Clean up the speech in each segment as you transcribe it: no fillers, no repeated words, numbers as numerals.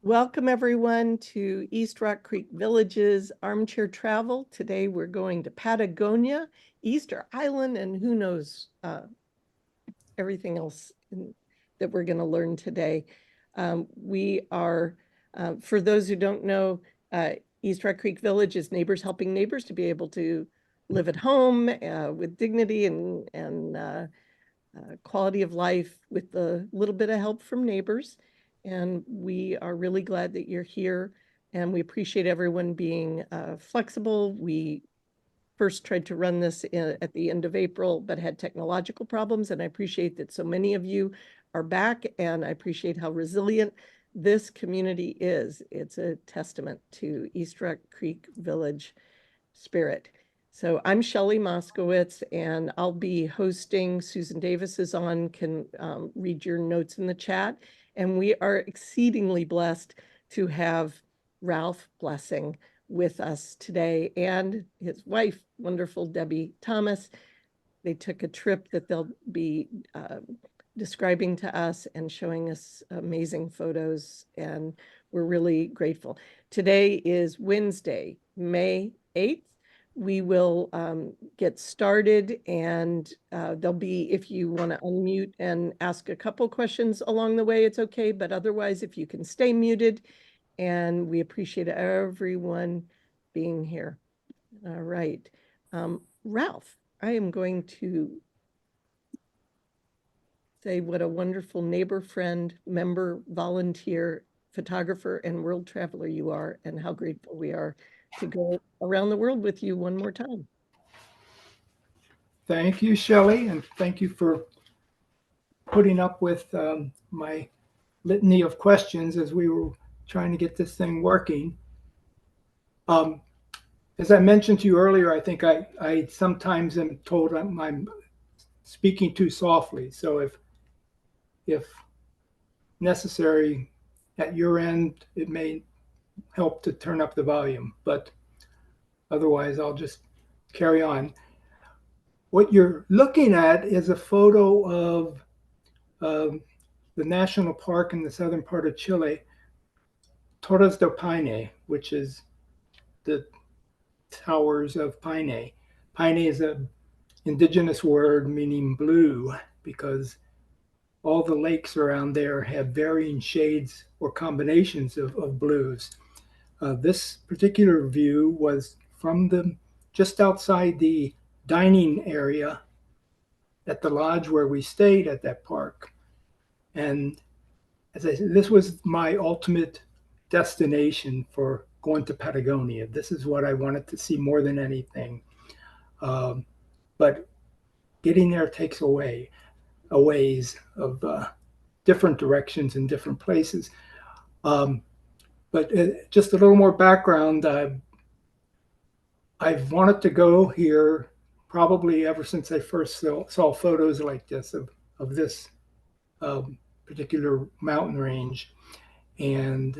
Welcome everyone to East Rock Creek Village's Armchair Travel. Today we're going to Patagonia, Easter Island, and who knows everything else that we're going to learn today. We are, for those who don't know, East Rock Creek Village is neighbors helping neighbors to be able to live at home with dignity and quality of life with a little bit of help from neighbors. And we are really glad that you're here, and we appreciate everyone being flexible. We first tried to run this at the end of April, but had technological problems, and I appreciate that so many of you are back, and I appreciate how resilient this community is. It's a testament to East Rock Creek Village spirit. So I'm Shelley Moskowitz, and I'll be hosting. Susan Davis is on, can read your notes in the chat. And we are exceedingly blessed to have Ralph Blessing with us today and his wife, wonderful Debbie Thomas. They took a trip that they'll be describing to us and showing us amazing photos, and we're really grateful. Today is Wednesday, May 8th. We will get started, and there'll be, if you want to unmute and ask a couple questions along the way, it's okay. But otherwise, if you can stay muted, and we appreciate everyone being here. All right. Ralph, I am going to say what a wonderful neighbor, friend, member, volunteer, photographer, and world traveler you are, and how grateful we are to go around the world with you one more time. Thank you, Shelley, and thank you for putting up with my litany of questions as we were trying to get this thing working. As I mentioned to you earlier, I think I sometimes am told I'm speaking too softly. So if necessary at your end, it may help to turn up the volume, but otherwise I'll just carry on. What you're looking at is a photo of the national park in the southern part of Chile, Torres del Paine, which is the towers of Paine. Paine is an indigenous word meaning blue because all the lakes around there have varying shades or combinations of blues. This particular view was from just outside the dining area at the lodge where we stayed at that park. And as I said, this was my ultimate destination for going to Patagonia. This is what I wanted to see more than anything. But getting there takes a ways of different directions in different places. But just a little more background. I've wanted to go here probably ever since I first saw photos like this of this particular mountain range. And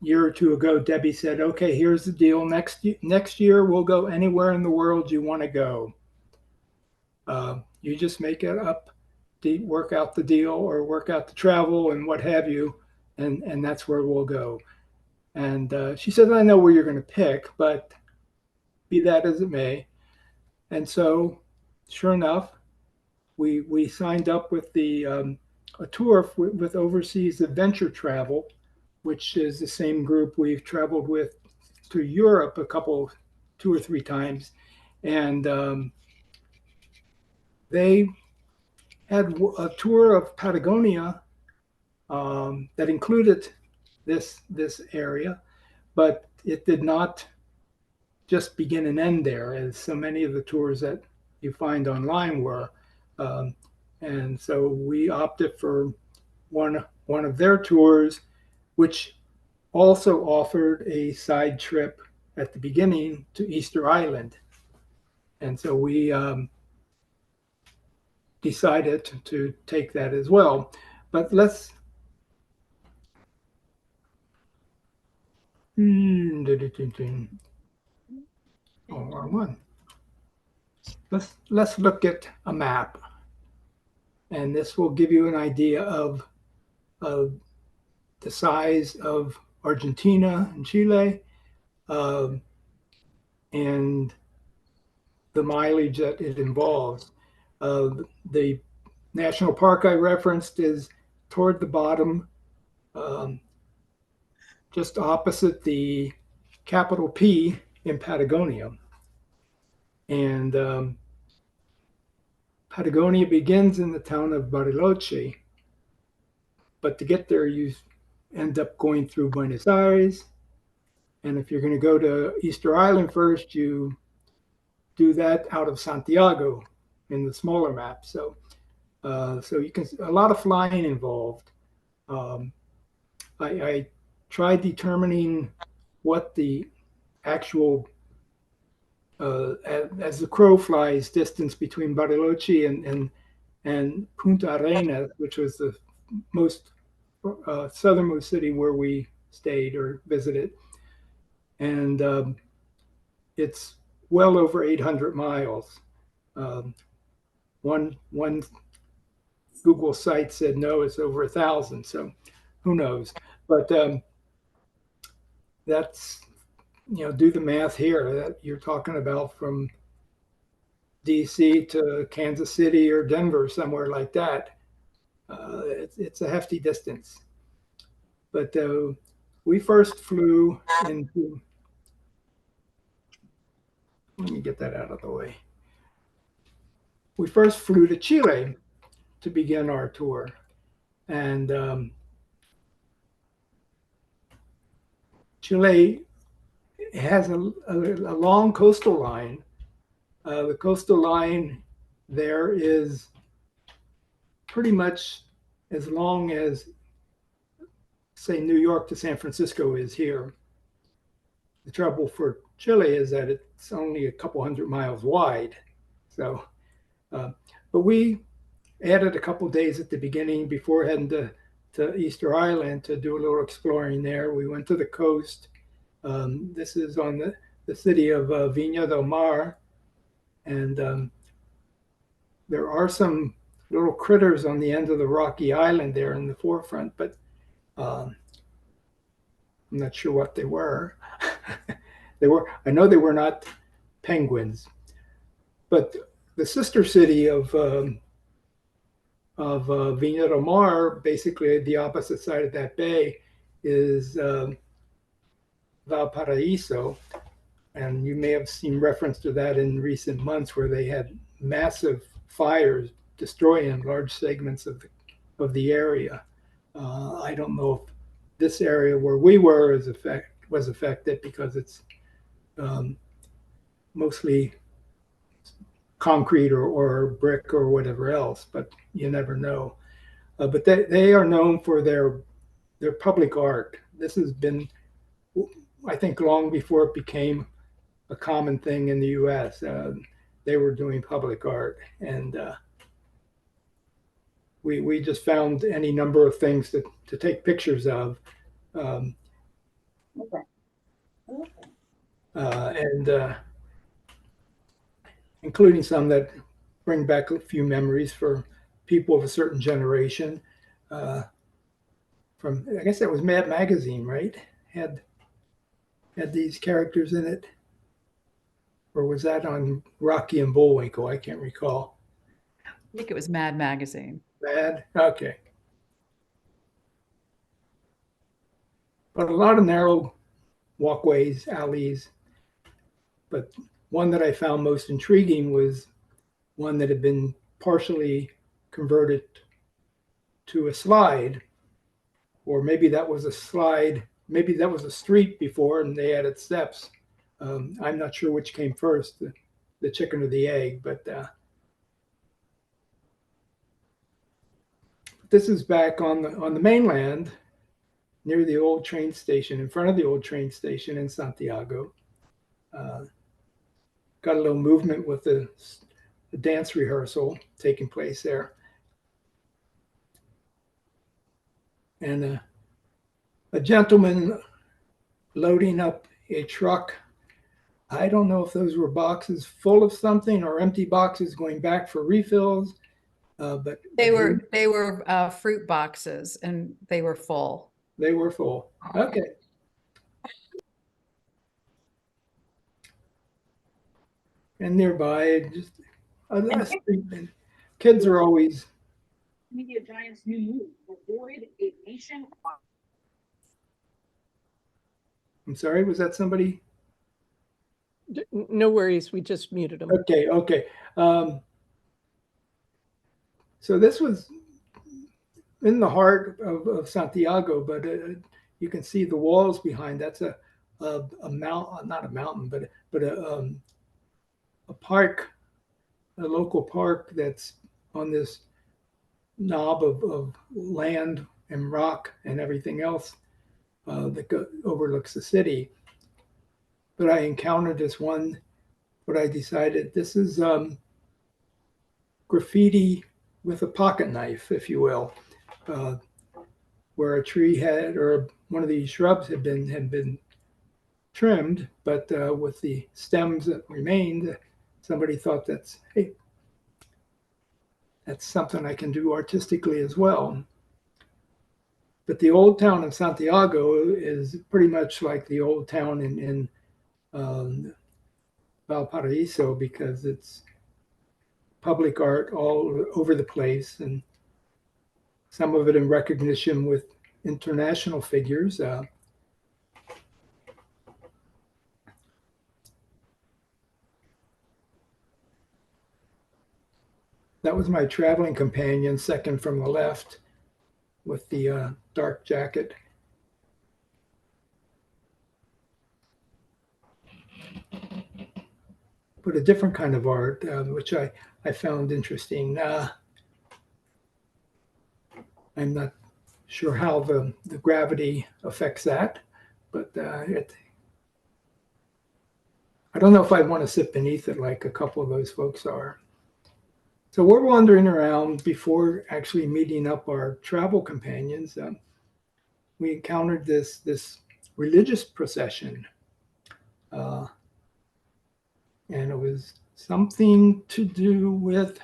year or two ago, Debbie said, "Okay, here's the deal. Next year, we'll go anywhere in the world you want to go. You just make it up, work out the deal, or work out the travel and what have you, and that's where we'll go." And she said, "I know where you're going to pick, but be that as it may." And so, sure enough, we signed up with a tour with Overseas Adventure Travel, which is the same group we've traveled with to Europe two or three times. And they had a tour of Patagonia that included this area, but it did not just begin and end there, as so many of the tours that you find online were. And so we opted for one of their tours, which also offered a side trip at the beginning to Easter Island. And so we decided to take that as well. But let's wrong one. Let's look at a map, and this will give you an idea of the size of Argentina and Chile, um, and the mileage that it involves. The national park I referenced is toward the bottom, um, just opposite the capital P in Patagonia. And Patagonia begins in the town of Bariloche, but to get there, you end up going through Buenos Aires. And if you're going to go to Easter Island first, you do that out of Santiago in the smaller map. So you can, a lot of flying involved. Um, I tried determining what the actual, as the crow flies, distance between Bariloche and Punta Arenas, which was the most southernmost city where we stayed or visited. And it's well over 800 miles. One Google site said no, it's over 1,000. So who knows? But that's, do the math here. That you're talking about from DC to Kansas City or Denver, somewhere like that. It's a hefty distance. But we first flew into, let me get that out of the way. We first flew to Chile to begin our tour. And Chile has a long coastal line. The coastal line there is pretty much as long as, say, New York to San Francisco is here. The trouble for Chile is that it's only a couple hundred miles wide. So, but we added a couple days at the beginning before heading to Easter Island to do a little exploring there. We went to the coast. This is on the city of Viña del Mar. And there are some little critters on the end of the rocky island there in the forefront, but I'm not sure what they were. I know they were not penguins. But the sister city of Viña del Mar, basically the opposite side of that bay, is Valparaiso. And you may have seen reference to that in recent months, where they had massive fires destroying large segments of the area. I don't know if this area where we were was affected because it's mostly concrete or brick or whatever else, but you never know. But they are known for their public art. This has been, I think, long before it became a common thing in the U.S. They were doing public art, and we just found any number of things to take pictures of. And including some that bring back a few memories for people of a certain generation. From, I guess that was Mad Magazine, right? Had these characters in it. Or was that on Rocky and Bullwinkle? I can't recall. I think it was Mad Magazine. Mad? Okay. But a lot of narrow walkways, alleys. But one that I found most intriguing was one that had been partially converted to a slide, or maybe that was a slide, maybe that was a street before and they added steps. I'm not sure which came first, the chicken or the egg, but this is back on the mainland near the old train station, in front of the old train station in Santiago. Got a little movement with the dance rehearsal taking place there. And a gentleman loading up a truck. I don't know if those were boxes full of something or empty boxes going back for refills. But They were fruit boxes, and they were full. They were full. Okay. And nearby, just a street. And kids are always. Media giant's new move, avoid a nation. I'm sorry, was that somebody? No worries, we just muted them. Okay, okay. So this was in the heart of Santiago, but you can see the walls behind. That's a mount, not a mountain, but a park, a local park that's on this knob of land and rock and everything else that overlooks the city. But I encountered this one, but I decided this is graffiti with a pocket knife, if you will, where a tree had, or one of these shrubs had been trimmed, but with the stems that remained, somebody thought hey, that's something I can do artistically as well. But the old town of Santiago is pretty much like the old town in Valparaiso, because it's public art all over the place, and some of it in recognition with international figures. That was my traveling companion, second from the left, with the dark jacket. But a different kind of art, which I found interesting. I'm not sure how the gravity affects that, but I don't know if I'd want to sit beneath it like a couple of those folks are. So we're wandering around before actually meeting up our travel companions. We encountered this religious procession, and it was something to do with,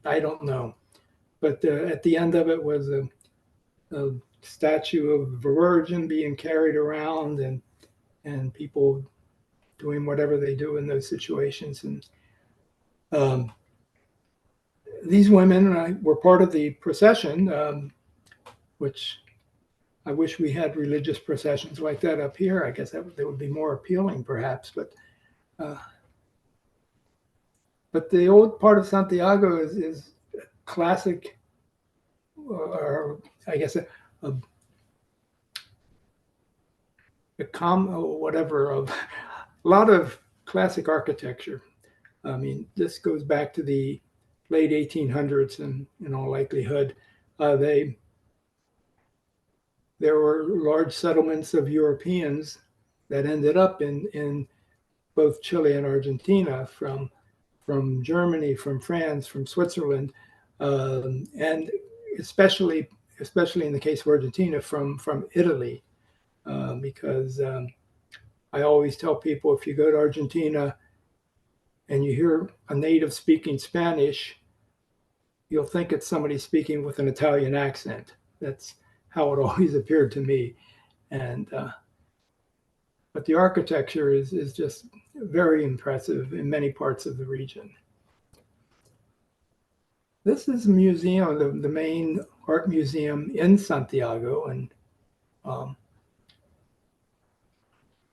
I don't know, but at the end of it was a statue of the Virgin being carried around, and people doing whatever they do in those situations. And these women were part of the procession, which I wish we had religious processions like that up here. I guess that would be more appealing, perhaps. But the old part of Santiago is classic, or I guess a whatever, of a lot of classic architecture. I mean, this goes back to the late 1800s, and in all likelihood, there were large settlements of Europeans that ended up in both Chile and Argentina, from Germany, from France, from Switzerland, and especially in the case of Argentina, from Italy, because I always tell people, if you go to Argentina and you hear a native speaking Spanish, you'll think it's somebody speaking with an Italian accent. That's how it always appeared to me. And but the architecture is just very impressive in many parts of the region. This is a museum, the main art museum in Santiago, and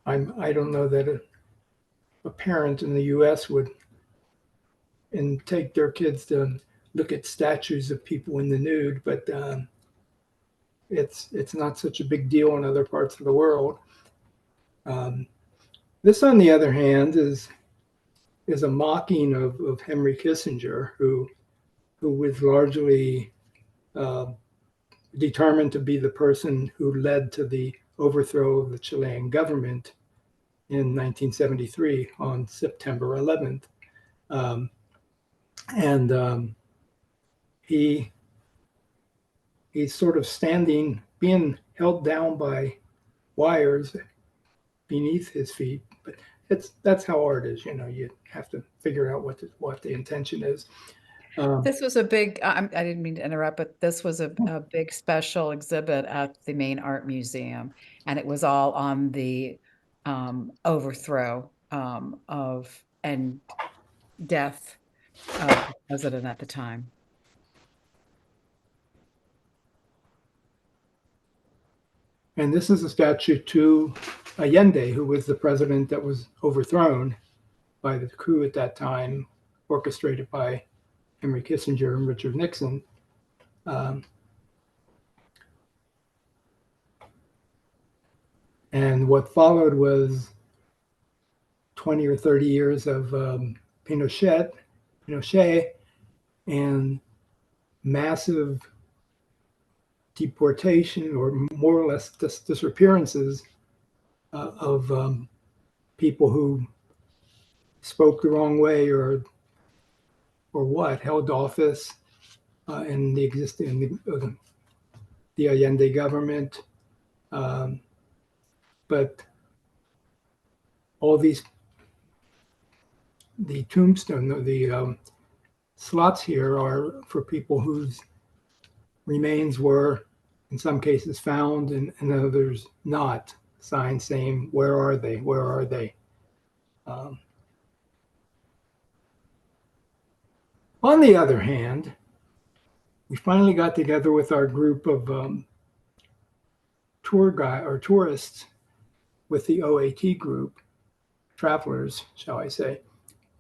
I don't know that a parent in the U.S. would take their kids to look at statues of people in the nude, but it's not such a big deal in other parts of the world. This, on the other hand, is a mocking of Henry Kissinger, who was largely determined to be the person who led to the overthrow of the Chilean government in 1973 on September 11th. He's sort of standing, being held down by wires beneath his feet. But that's how art is, you have to figure out what the intention is. This was a big, I didn't mean to interrupt, but this was a big special exhibit at the main art museum. And it was all on the overthrow of and death of the president at the time. And this is a statue to Allende, who was the president that was overthrown by the coup at that time, orchestrated by Henry Kissinger and Richard Nixon. And what followed was 20 or 30 years of Pinochet, and massive deportation, or more or less disappearances of people who spoke the wrong way or what held office in the existing the Allende government. But all these, the tombstone, the slots here are for people whose remains were, in some cases, found and others not. Signs saying, "Where are they? Where are they?" On the other hand, we finally got together with our group of tourists with the OAT group, travelers, shall I say.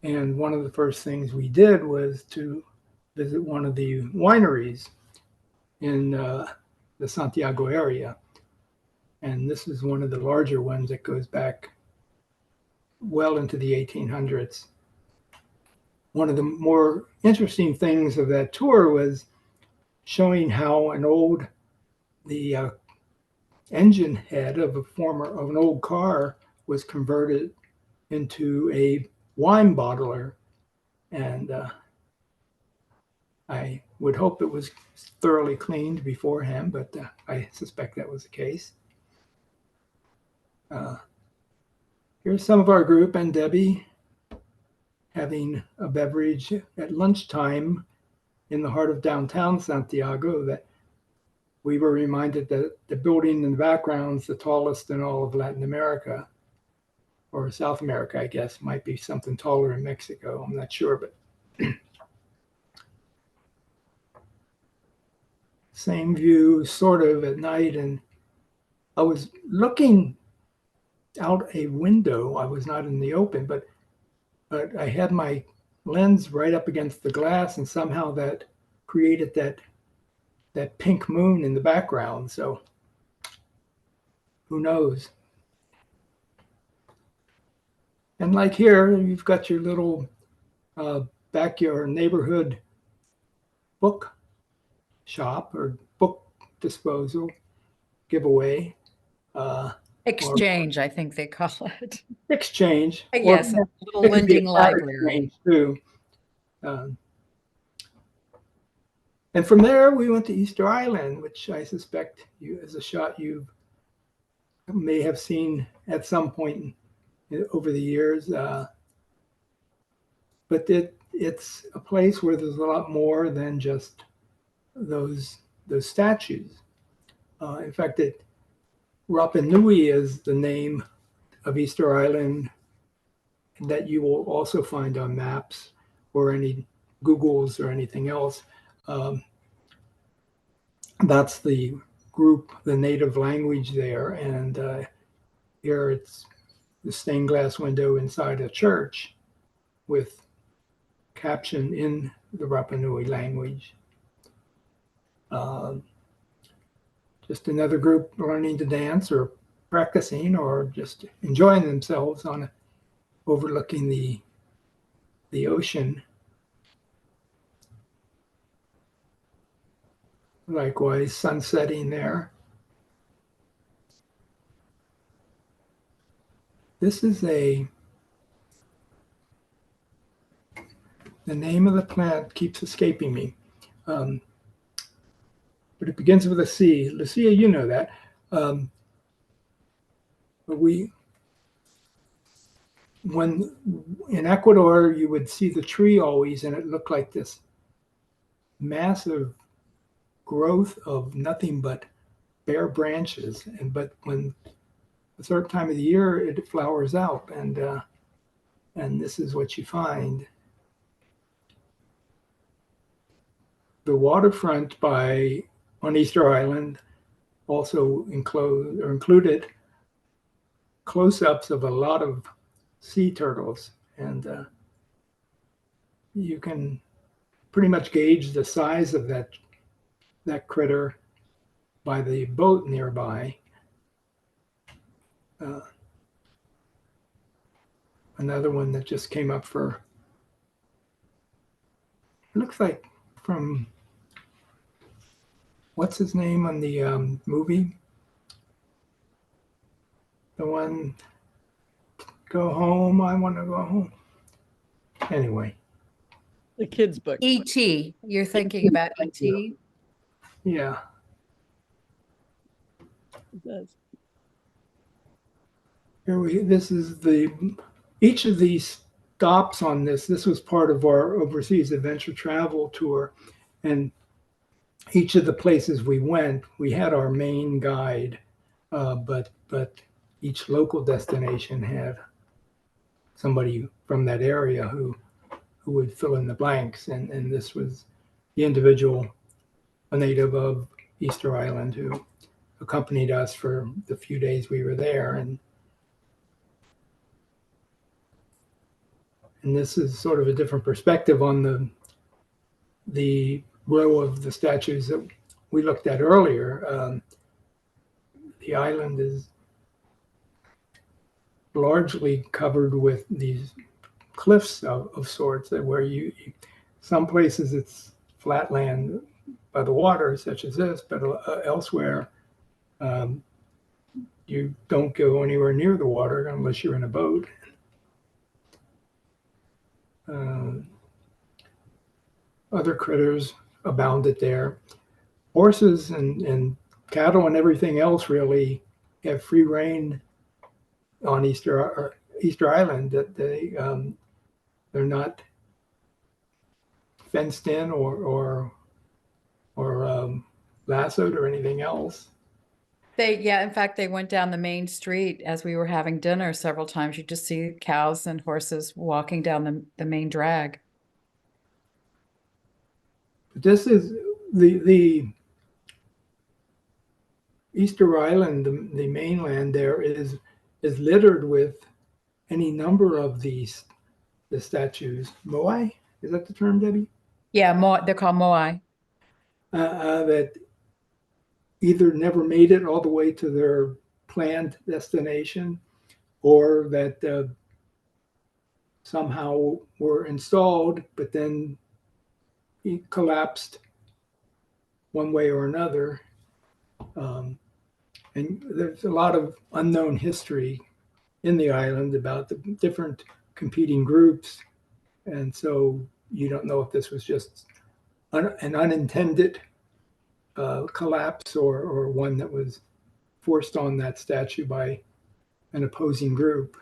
And one of the first things we did was to visit one of the wineries in the Santiago area. And this is one of the larger ones that goes back well into the 1800s. One of the more interesting things of that tour was showing how the engine head of an old car was converted into a wine bottler. And I would hope it was thoroughly cleaned beforehand, but I suspect that was the case. Here's some of our group and Debbie having a beverage at lunchtime in the heart of downtown Santiago. That we were reminded that the building in the background is the tallest in all of Latin America, or South America, I guess. Might be something taller in Mexico. I'm not sure, but same view sort of at night. And I was looking out a window. I was not in the open, but I had my lens right up against the glass, and somehow that created that pink moon in the background. So who knows? And like here, you've got your little backyard neighborhood book shop or book disposal giveaway. Exchange, I think they call it. Exchange. Yes, Or a little it could be lending a card library. exchange, too. And from there, we went to Easter Island, which I suspect is a shot you may have seen at some point over the years. But it's a place where there's a lot more than just those statues. In fact, Rapa Nui is the name of Easter Island that you will also find on maps or any Googles or anything else. That's the group, the native language there. And here it's the stained glass window inside a church with caption in the Rapa Nui language. Just another group learning to dance or practicing or just enjoying themselves overlooking the ocean. Likewise, sun setting there. This is the name of the plant keeps escaping me. But it begins with a C. Lucia, you know that. But when in Ecuador, you would see the tree always, and it looked like this massive growth of nothing but bare branches. But when a certain time of the year, it flowers out, and this is what you find. The waterfront on Easter Island also included close-ups of a lot of sea turtles, and you can pretty much gauge the size of that critter by the boat nearby. Another one that just came up for, it looks like from, what's his name on the movie? The one, Go Home, I Want to Go Home. Anyway. The kids' book. E.T. You're thinking about E.T.? Yeah. It does. This is each of these stops on this was part of our overseas adventure travel tour. And each of the places we went, we had our main guide, but each local destination had somebody from that area who would fill in the blanks. And this was the individual, a native of Easter Island, who accompanied us for the few days we were there. And this is sort of a different perspective on the row of the statues that we looked at earlier. The island is largely covered with these cliffs of sorts, where some places it's flat land by the water, such as this, but elsewhere you don't go anywhere near the water unless you're in a boat. Other critters abounded there. Horses and cattle and everything else really have free reign on Easter Island. That they're not fenced in or lassoed or anything else. In fact, they went down the main street as we were having dinner several times. You just see cows and horses walking down the main drag. This is the Easter Island, the mainland there is littered with any number of the statues. Moai, is that the term, Debbie? Yeah, they're called moai. That either never made it all the way to their planned destination, or that somehow were installed, but then it collapsed one way or another. And there's a lot of unknown history in the island about the different competing groups. And so you don't know if this was just an unintended collapse or one that was forced on that statue by an opposing group.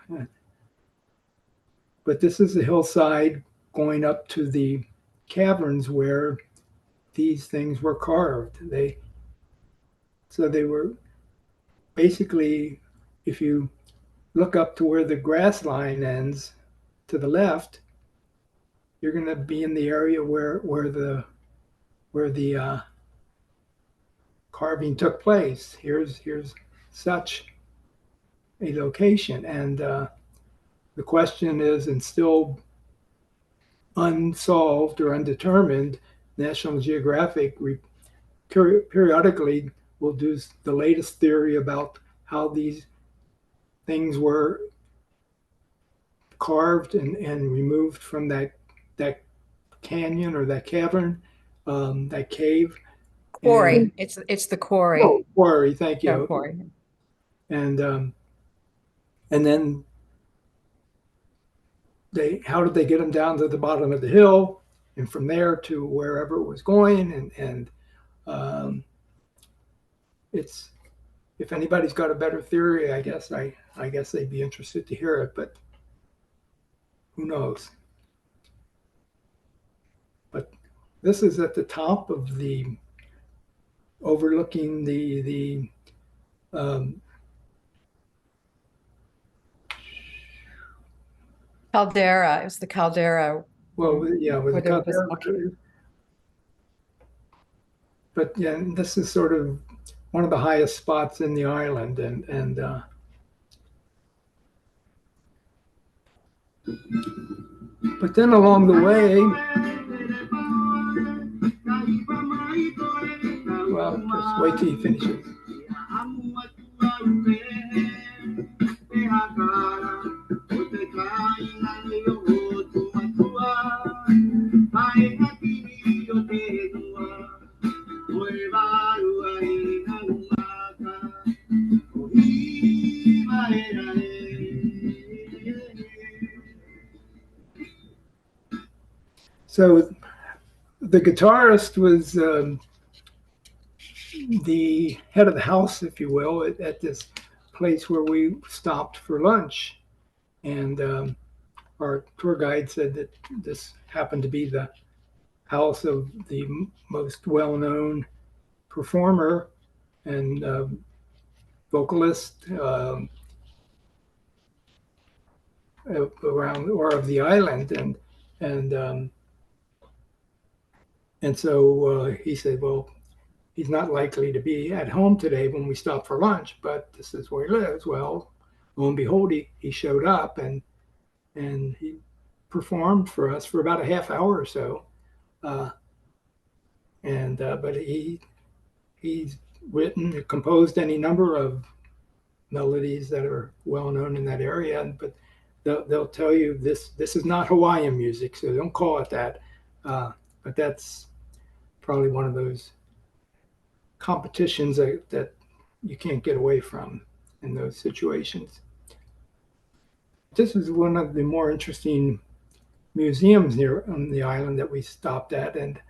But this is the hillside going up to the caverns where these things were carved. So they were basically, if you look up to where the grass line ends to the left, you're going to be in the area where the carving took place. Here's such a location, and the question is, and still unsolved or undetermined, National Geographic periodically will do the latest theory about how these things were carved and removed from that canyon or that cavern, that cave. Quarry. It's the quarry. Oh, quarry. Thank you. Yeah, quarry. And then how did they get them down to the bottom of the hill, and from there to wherever it was going? And it's, if anybody's got a better theory, I guess they'd be interested to hear it, but who knows? But this is at the top of the overlooking the Caldera. It was the caldera. well, yeah, with Where the there was volcano. but yeah, this is sort of one of the highest spots in the island, and but then along the way, well, just wait till he finishes. So the guitarist was the head of the house, if you will, at this place where we stopped for lunch. And our tour guide said that this happened to be the house of the most well-known performer and vocalist around or of the island, and and so he said, well, he's not likely to be at home today when we stop for lunch, but this is where he lives. Well, lo and behold, he showed up and he performed for us for about a half hour or so. And but he's written, composed any number of melodies that are well known in that area. But they'll tell you this is not Hawaiian music, so don't call it that. But that's probably one of those competitions that you can't get away from in those situations. This is one of the more interesting museums near on the island that we stopped at, and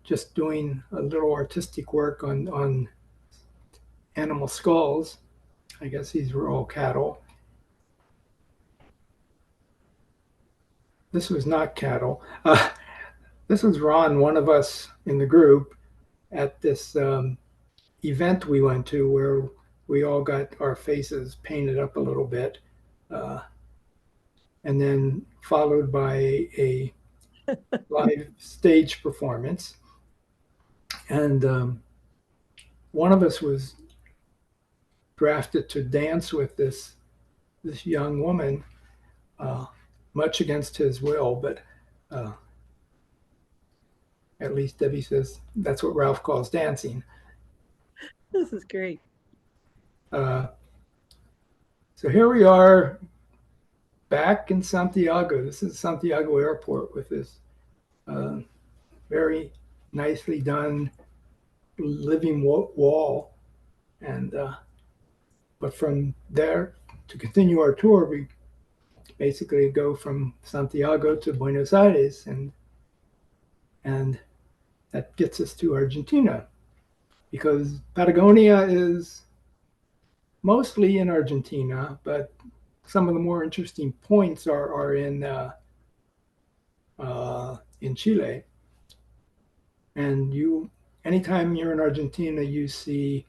just doing a little artistic work on animal skulls. I guess these were all cattle. This was not cattle. This was Ron, one of us in the group, at this event we went to where we all got our faces painted up a little bit, and then followed by a live stage performance. And one of us was drafted to dance with this young woman, much against his will, but at least Debbie says that's what Ralph calls dancing. This is great. So here we are back in Santiago. This is Santiago Airport with this very nicely done living wall. And but from there, to continue our tour, we basically go from Santiago to Buenos Aires, and that gets us to Argentina, because Patagonia is mostly in Argentina, but some of the more interesting points are in Chile. And anytime you're in Argentina, you see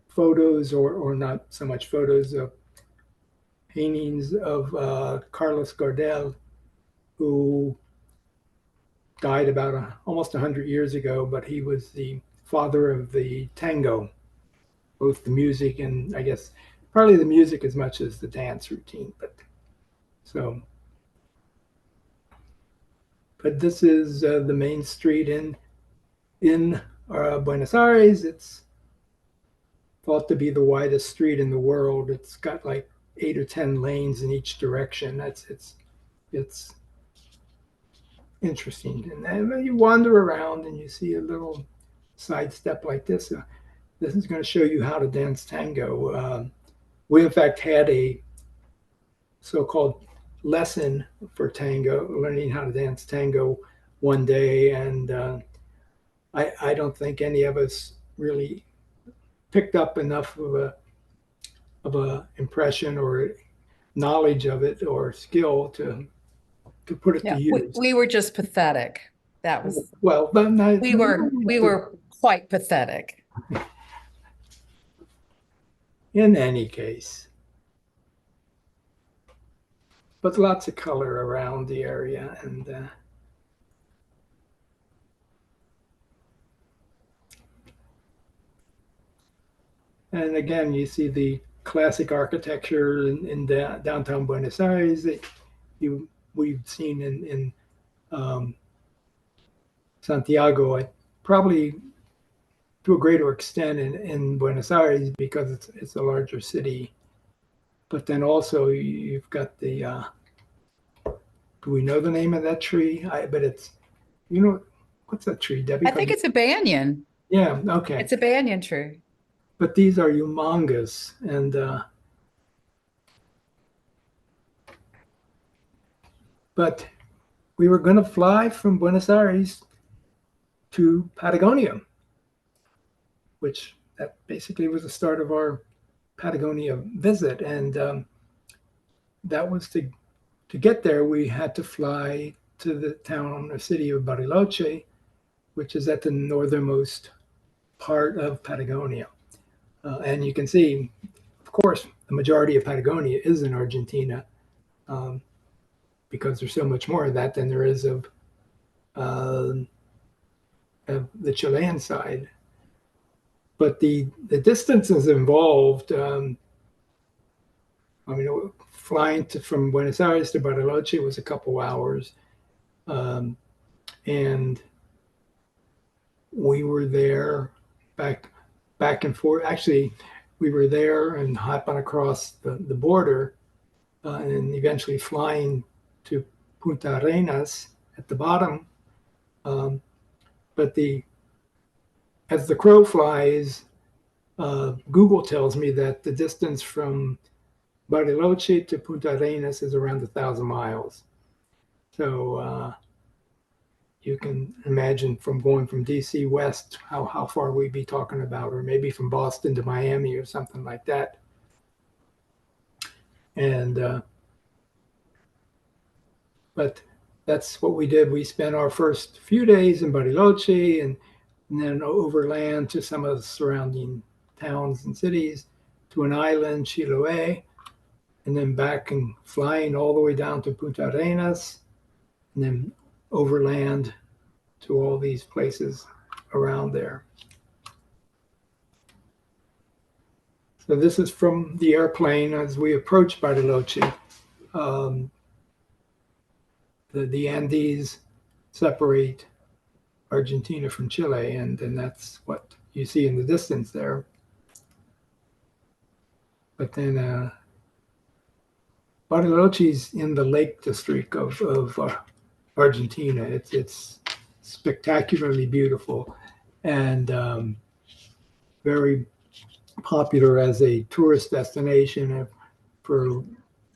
photos, or not so much photos, of paintings of Carlos Gardel, who died about almost 100 years ago, but he was the father of the tango, both the music and I guess probably the music as much as the dance routine. But this is the main street in Buenos Aires. It's thought to be the widest street in the world. It's got like 8 or 10 lanes in each direction. It's interesting. And then you wander around and you see a little side step like this. This is going to show you how to dance tango. We in fact had a so-called lesson for tango, learning how to dance tango one day, and I don't think any of us really picked up enough of a impression or knowledge of it or skill to to put it Yeah, to we, use. we were just pathetic. That was, Well, then we were quite pathetic. in any case. But lots of color around the area, and again, you see the classic architecture in downtown Buenos Aires that we've seen in Santiago, probably to a greater extent in Buenos Aires because it's a larger city. But then also you've got the do we know the name of that tree? But it's, what's that tree, Debbie? I think it's a banyan. Yeah, okay. It's a banyan tree. But these are humongous, and but we were going to fly from Buenos Aires to Patagonia, which that basically was the start of our Patagonia visit, and that was to get there. We had to fly to the town or city of Bariloche, which is at the northernmost part of Patagonia, and you can see, of course, the majority of Patagonia is in Argentina. Because there's so much more of that than there is of the Chilean side. But the distances involved, flying from Buenos Aires to Bariloche was a couple hours. And we were there back and forth. Actually, we were there and hopping across the border and eventually flying to Punta Arenas at the bottom. But as the crow flies, Google tells me that the distance from Bariloche to Punta Arenas is around 1,000 miles. So you can imagine from going from DC west how far we'd be talking about, or maybe from Boston to Miami or something like that. And but that's what we did. We spent our first few days in Bariloche and then overland to some of the surrounding towns and cities, to an island, Chiloé, and then back and flying all the way down to Punta Arenas, and then overland to all these places around there. So this is from the airplane as we approach Bariloche. The Andes separate Argentina from Chile, and that's what you see in the distance there. But then Bariloche's in the Lake District of Argentina. It's spectacularly beautiful and very popular as a tourist destination for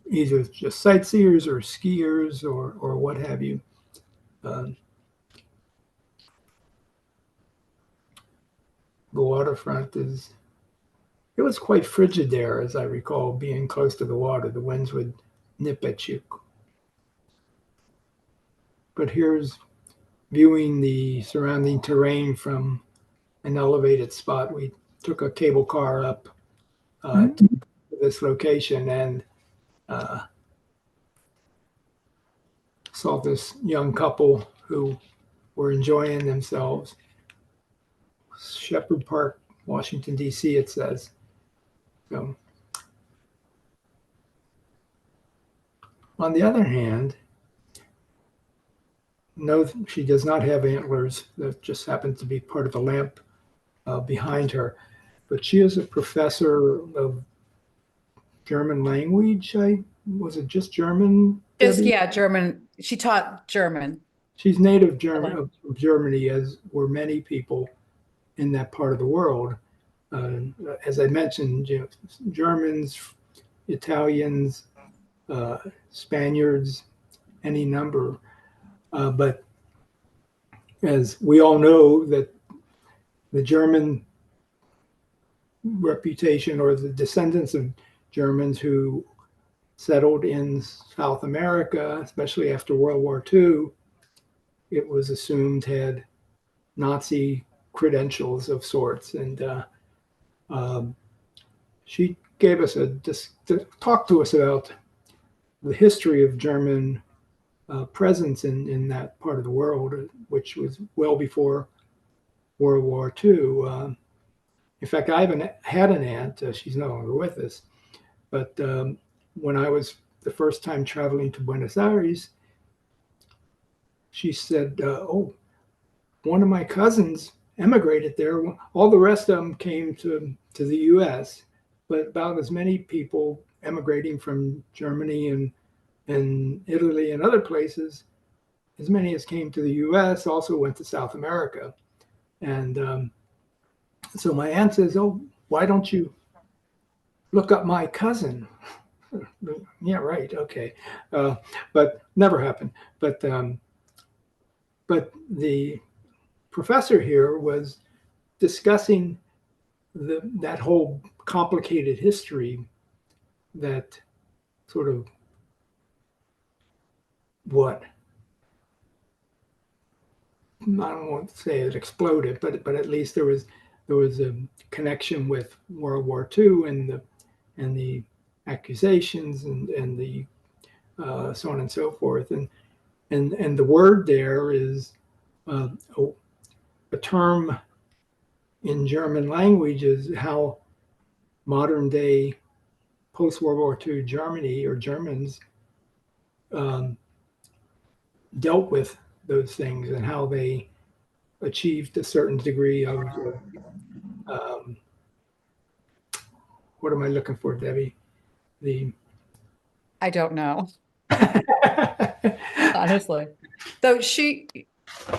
either just sightseers or skiers or what have you. The waterfront it was quite frigid there, as I recall, being close to the water. The winds would nip at you. But here's viewing the surrounding terrain from an elevated spot. We took a cable car up to this location and saw this young couple who were enjoying themselves. Shepherd Park, Washington, D.C., it says. So, on the other hand, no, she does not have antlers. That just happens to be part of the lamp behind her. But she is a professor of German language. Was it just German? Just, Debbie? yeah, German. She taught German. She's native German of Germany, as were many people in that part of the world. As I mentioned, Germans, Italians, Spaniards, any number. But as we all know, that the German reputation, or the descendants of Germans who settled in South America, especially after World War II, it was assumed had Nazi credentials of sorts. And um, she gave us talk to us about the history of German presence in that part of the world, which was well before World War II. In fact, I had an aunt. She's no longer with us. But when I was the first time traveling to Buenos Aires, she said, "Oh, one of my cousins emigrated there. All the rest of them came to the U.S., but about as many people emigrating from Germany and Italy and other places, as many as came to the U.S. also went to South America." And so my aunt says, "Oh, why don't you look up my cousin?" Yeah, right. Okay. But never happened. But the professor here was discussing that whole complicated history that sort of what I don't want to say it exploded, but at least there was a connection with World War II and the accusations and the so on and so forth. And the word there is uh, a term in German language is how modern day post World War II Germany or Germans um, dealt with those things and how they achieved a certain degree of um, what am I looking for, Debbie? The I don't know, honestly. Though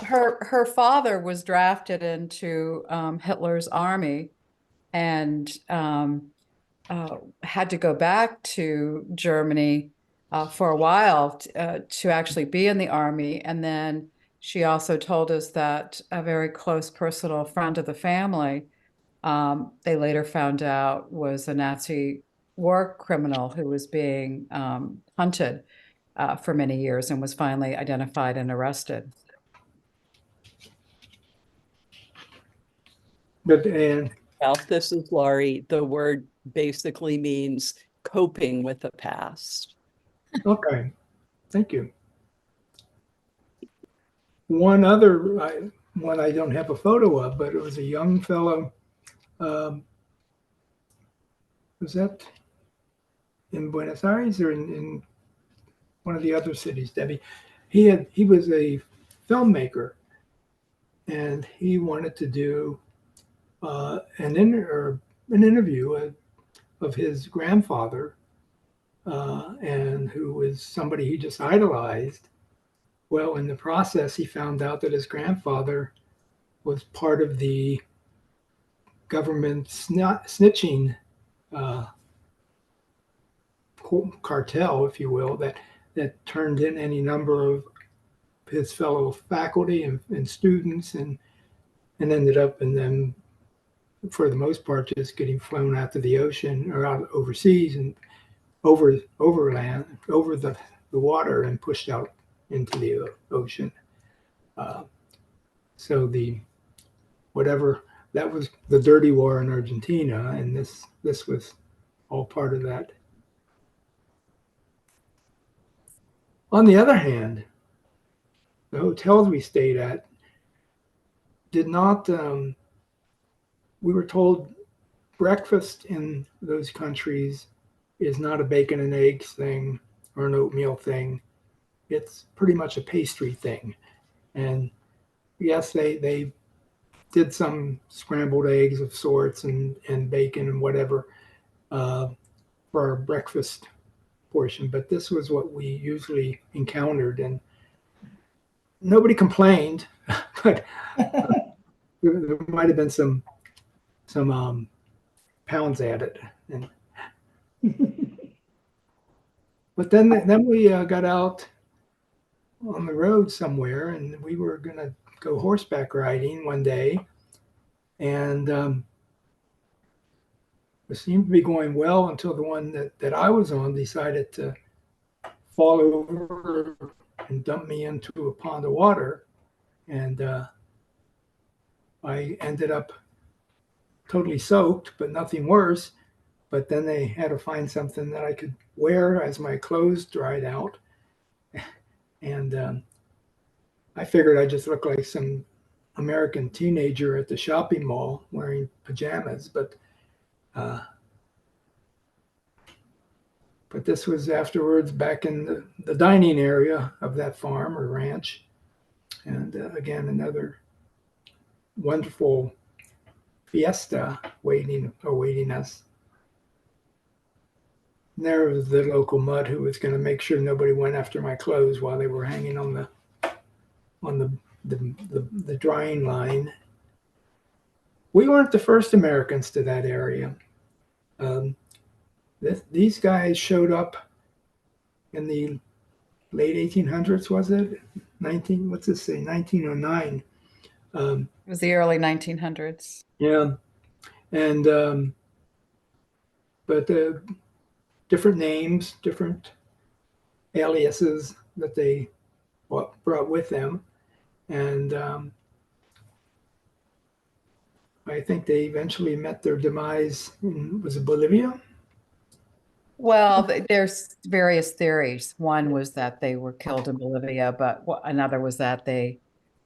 her father was drafted into Hitler's army and had to go back to Germany for a while to actually be in the army. And then she also told us that a very close personal friend of the family, they later found out was a Nazi war criminal who was being hunted for many years and was finally identified and arrested. but and This is Laurie. The word basically means coping with the past. okay, thank you. One other one I don't have a photo of, but it was a young fellow. Was that in Buenos Aires or in one of the other cities, Debbie? He was a filmmaker, and he wanted to do an interview of his grandfather, and who was somebody he just idolized. Well, in the process, he found out that his grandfather was part of the government snitching cartel, if you will, that turned in any number of his fellow faculty and students, and ended up in them, for the most part, just getting flown out to the ocean or out overseas and overland over the water and pushed out into the ocean. So the whatever that was the dirty war in Argentina, and this was all part of that. On the other hand, the hotels we stayed at did not. We were told breakfast in those countries is not a bacon and eggs thing or an oatmeal thing. It's pretty much a pastry thing. And yes, they did some scrambled eggs of sorts and bacon and whatever for our breakfast portion, but this was what we usually encountered, and nobody complained, but there might have been some pounds added. And but then we got out on the road somewhere, and we were gonna go horseback riding one day, and it seemed to be going well until the one that I was on decided to fall over and dump me into a pond of water. And I ended up totally soaked, but nothing worse. But then they had to find something that I could wear as my clothes dried out. And I figured I just looked like some American teenager at the shopping mall wearing pajamas, but this was afterwards back in the dining area of that farm or ranch. And again, another wonderful fiesta awaiting us. And there was the local mud who was going to make sure nobody went after my clothes while they were hanging on the drying line. We weren't the first Americans to that area. These guys showed up in the late 1800s, was it? 1909. It was the early 1900s. Yeah. And, but different names, different aliases that they brought with them. And I think they eventually met their demise was it Bolivia? Well, there's various theories. One was that they were killed in Bolivia, but another was that they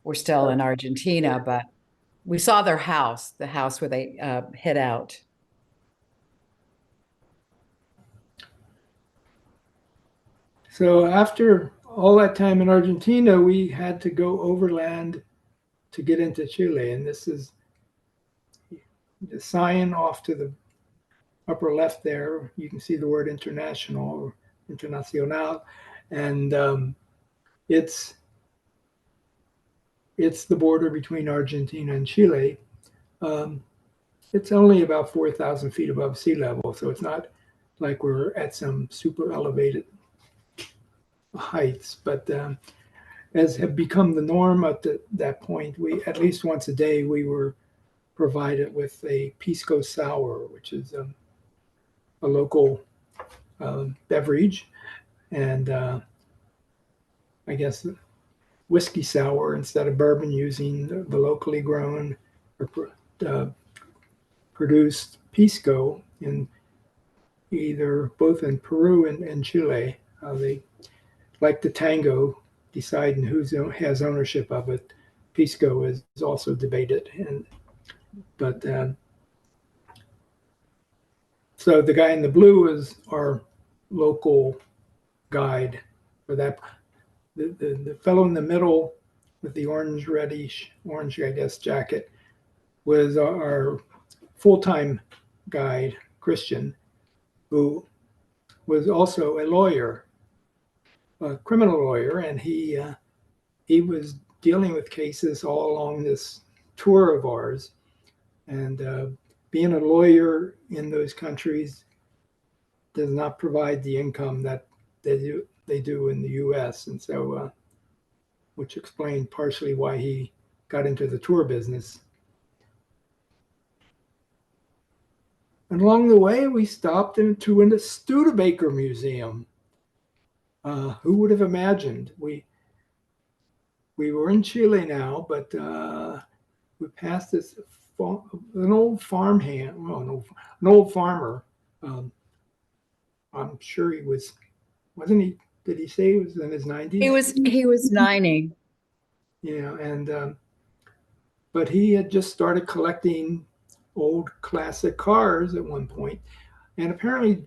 were still in Argentina. But we saw their house, the house where they hid out. So after all that time in Argentina, we had to go overland to get into Chile. And this is the sign off to the upper left there. You can see the word international or internacional. And it's the border between Argentina and Chile. It's only about 4,000 feet above sea level. So it's not like we're at some super elevated heights, but as have become the norm at that point, we at least once a day we were provided with a pisco sour, which is a local beverage, and I guess whiskey sour instead of bourbon, using the locally grown or produced pisco in both in Peru and Chile. They like the tango, deciding who has ownership of it. Pisco is also debated, but so the guy in the blue is our local guide for that. The fellow in the middle with the orange, I guess, jacket was our full-time guide, Christian, who was also a lawyer, a criminal lawyer, and he was dealing with cases all along this tour of ours. And being a lawyer in those countries does not provide the income that they do in the U.S. And so, which explained partially why he got into the tour business. And along the way, we stopped into the Studebaker Museum. Who would have imagined? We were in Chile now, but we passed an old farmhand, well, an old farmer. I'm sure he wasn't he? Did he say he was in his 90s? He was 90. Yeah, and but he had just started collecting old classic cars at one point, and apparently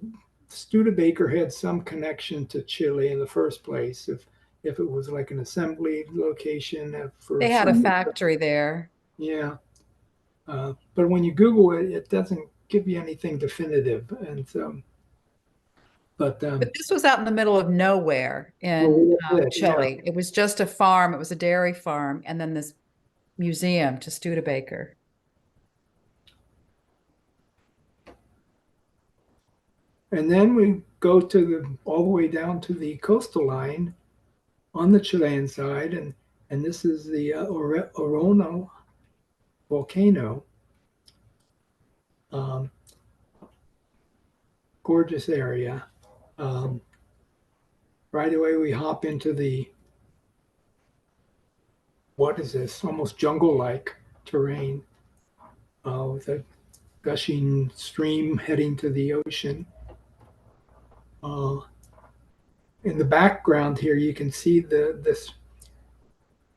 Studebaker had some connection to Chile in the first place. If it was like an assembly location They had a factory there. Yeah, but when you Google it, it doesn't give you anything definitive, and so. But this was out in the middle of nowhere in Chile. Yeah. It was just a farm. It was a dairy farm, and then this museum to Studebaker. And then we go all the way down to the coastal line on the Chilean side, and this is the Orono volcano. gorgeous area. Right away, we hop into the, what is this? Almost jungle-like terrain with a gushing stream heading to the ocean. In the background here, you can see the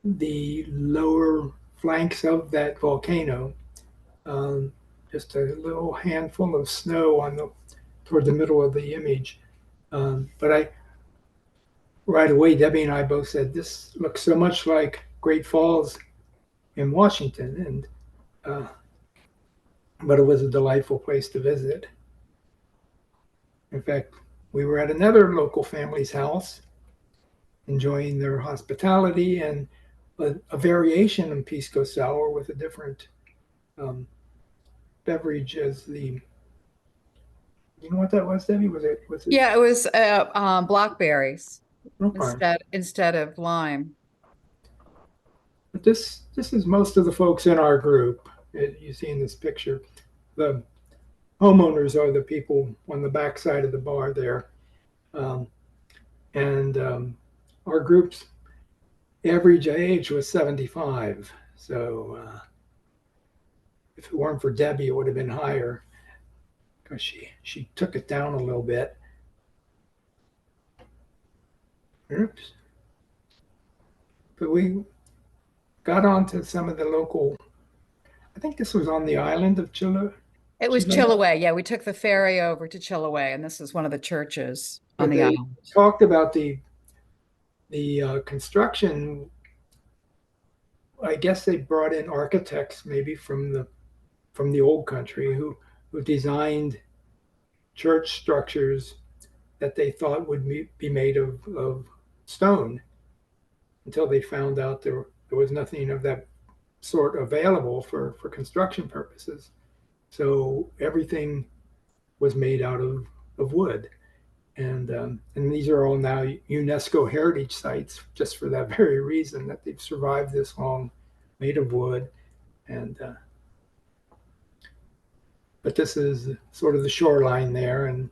lower flanks of that volcano. Just a little handful of snow toward the middle of the image. But right away, Debbie and I both said, this looks so much like Great Falls in Washington, but it was a delightful place to visit. In fact, we were at another local family's house, enjoying their hospitality and a variation of pisco sour with a different beverage as the. You know what that was, Debbie? Was it? Yeah, it was blackberries Okay. instead of lime. But this is most of the folks in our group. You see in this picture, the homeowners are the people on the back side of the bar there, and our group's average age was 75. So if it weren't for Debbie, it would have been higher because she took it down a little bit. Oops. But we got onto some of the local. I think this was on the island of Chile. It was Chiloé. Yeah, we took the ferry over to Chiloé, and this is one of the churches on the island. Talked about the construction. I guess they brought in architects maybe from the old country who designed church structures that they thought would be made of stone, until they found out there was nothing of that sort available for construction purposes. So everything was made out of wood. And these are all now UNESCO heritage sites just for that very reason, that they've survived this long, made of wood. But this is sort of the shoreline there, and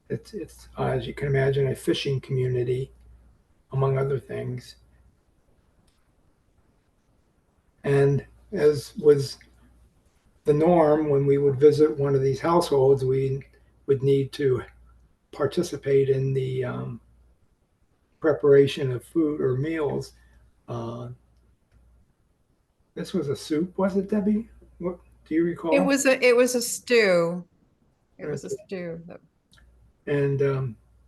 it's as you can imagine, a fishing community, among other things. And as was the norm, when we would visit one of these households, we would need to participate in the preparation of food or meals. This was a soup, was it, Debbie? What do you recall? It was a stew. It was a stew. And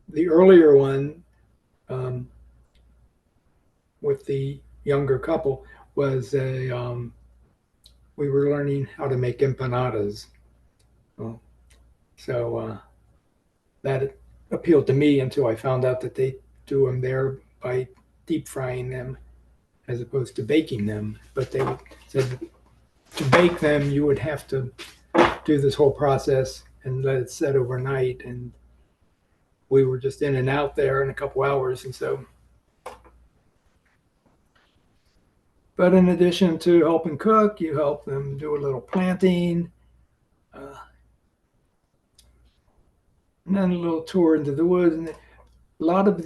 the earlier one with the younger couple was we were learning how to make empanadas. So that appealed to me until I found out that they do them there by deep frying them as opposed to baking them. But they said to bake them, you would have to do this whole process and let it set overnight. And we were just in and out there in a couple hours. And so, but in addition to helping cook, you help them do a little planting, and then a little tour into the woods. And a lot of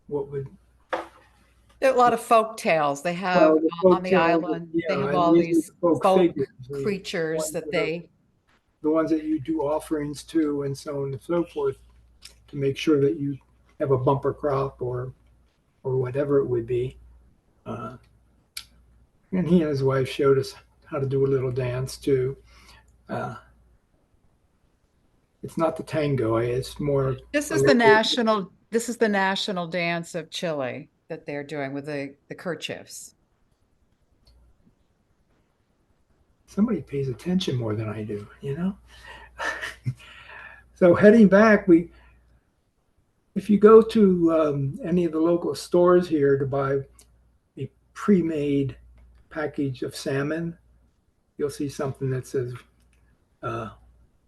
what would There are a lot of folk tales they have on the island. Yeah, they have all these folk figures, creatures that they. The ones that you do offerings to, and so on and so forth, to make sure that you have a bumper crop or whatever it would be. And he and his wife showed us how to do a little dance too. It's not the tango; it's more. This is the national. This is the national dance of Chile that they're doing with the kerchiefs. Somebody pays attention more than I do, you know. So heading back, if you go to any of the local stores here to buy a pre-made package of salmon, you'll see something that says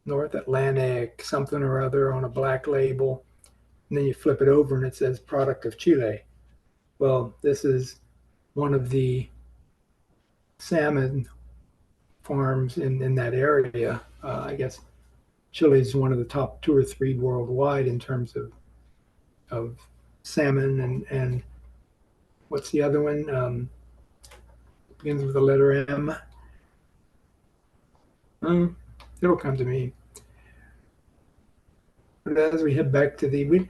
North Atlantic something or other on a black label, and then you flip it over and it says product of Chile. Well, this is one of the salmon farms in that area. I guess Chile is one of the top 2 or 3 worldwide in terms of salmon and what's the other one? Begins with the letter M. It'll come to me. But as we head back to we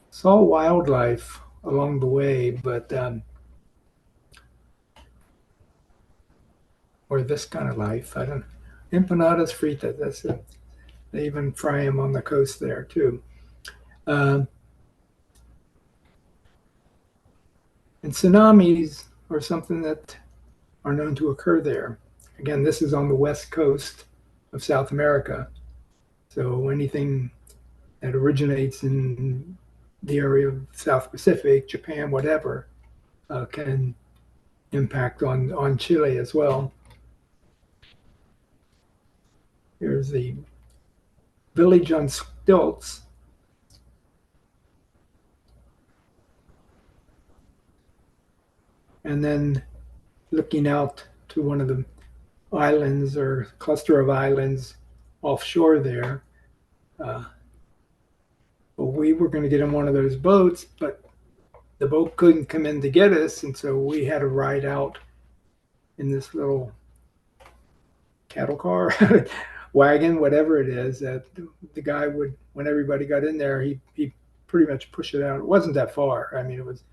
saw wildlife along the way, but or this kind of life. I don't. Empanadas fritas. That's it. They even fry them on the coast there too. And tsunamis are something that are known to occur there. Again, this is on the west coast of South America. So anything that originates in the area of South Pacific, Japan, whatever, can impact on Chile as well. Here's the village on stilts. And then looking out to one of the islands or cluster of islands offshore there. Well, we were going to get in one of those boats, but the boat couldn't come in to get us, and so we had to ride out in this little cattle car, wagon, whatever it is. That the guy would, when everybody got in there, he pretty much pushed it out. It wasn't that far. I mean, it was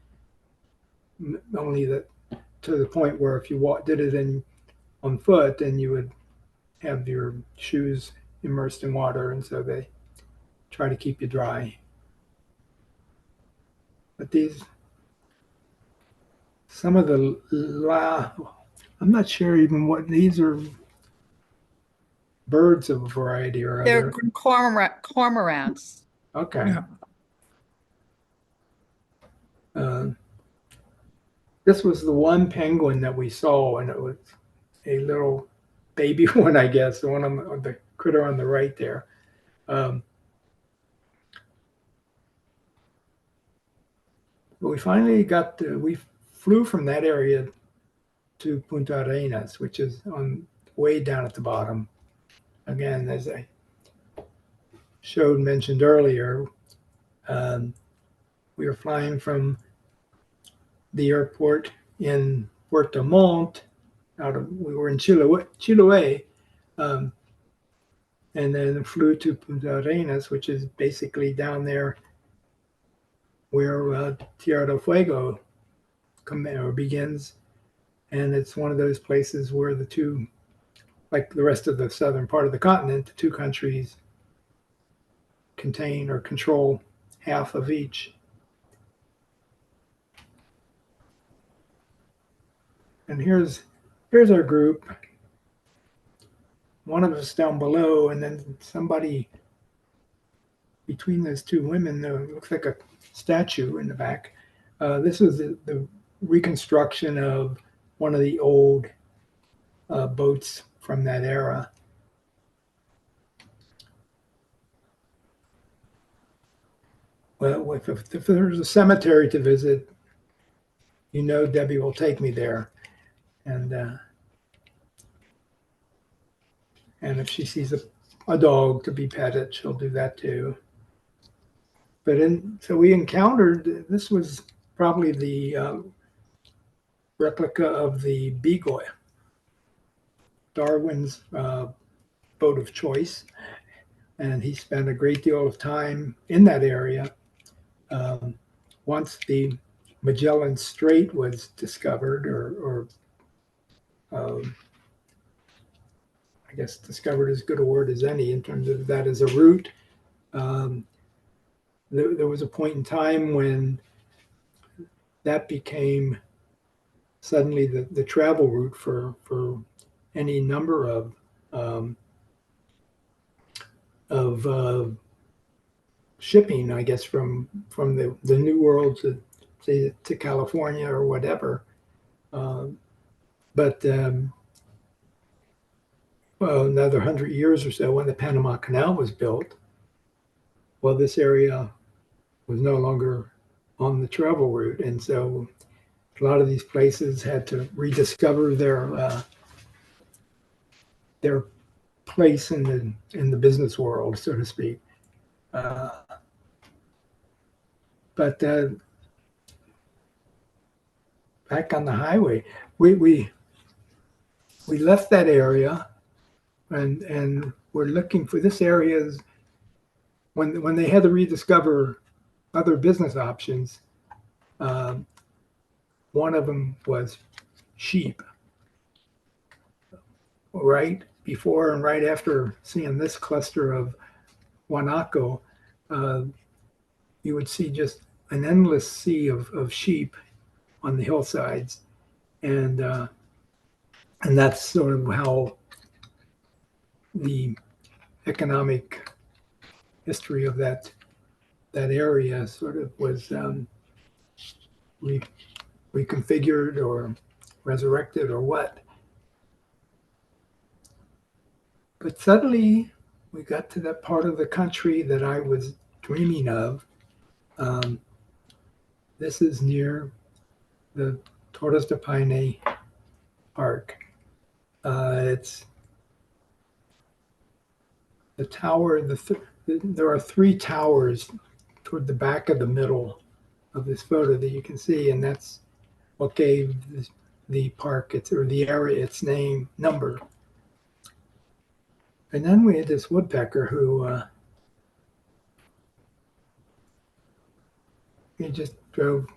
only that to the point where if you did it on foot, then you would have your shoes immersed in water, and so they try to keep you dry. But some of the I'm not sure even what these are. Birds of a variety or They're other. cormorants. Okay. This was the one penguin that we saw, and it was a little baby one, I guess, the one on the critter on the right there. But we finally we flew from that area to Punta Arenas, which is way down at the bottom. Again, as I mentioned earlier, we were flying from the airport in Puerto Montt. We were in Chiloé, and then flew to Punta Arenas, which is basically down there where Tierra del Fuego begins, and it's one of those places where the two, like the rest of the southern part of the continent, the two countries contain or control half of each. And here's our group. One of us down below, and then somebody between those two women. Looks like a statue in the back. This was the reconstruction of one of the old boats from that era. Well, if there's a cemetery to visit, Debbie will take me there. And if she sees a dog to be petted, she'll do that too. But so we encountered, this was probably the replica of the Beagle, Darwin's boat of choice. And he spent a great deal of time in that area. Once the Magellan Strait was discovered, or I guess discovered is as good a word as any in terms of that as a route. There was a point in time when that became suddenly the travel route for any number of shipping, I guess, from the New World to say to California or whatever. But another 100 years or so, when the Panama Canal was built, well, this area was no longer on the travel route, and so a lot of these places had to rediscover their place in the business world, so to speak. But back on the highway, we left that area, and we're looking for this area's when they had to rediscover other business options. One of them was sheep. Right before and right after seeing this cluster of Wanako, you would see just an endless sea of sheep on the hillsides, and that's sort of how the economic history of that area sort of was reconfigured or resurrected or what. But suddenly we got to that part of the country that I was dreaming of. This is near the Torres de Paine Park. It's the tower. There are three towers toward the back of the middle of this photo that you can see, and that's what gave the park or the area its number. And then we had this woodpecker who he just drove.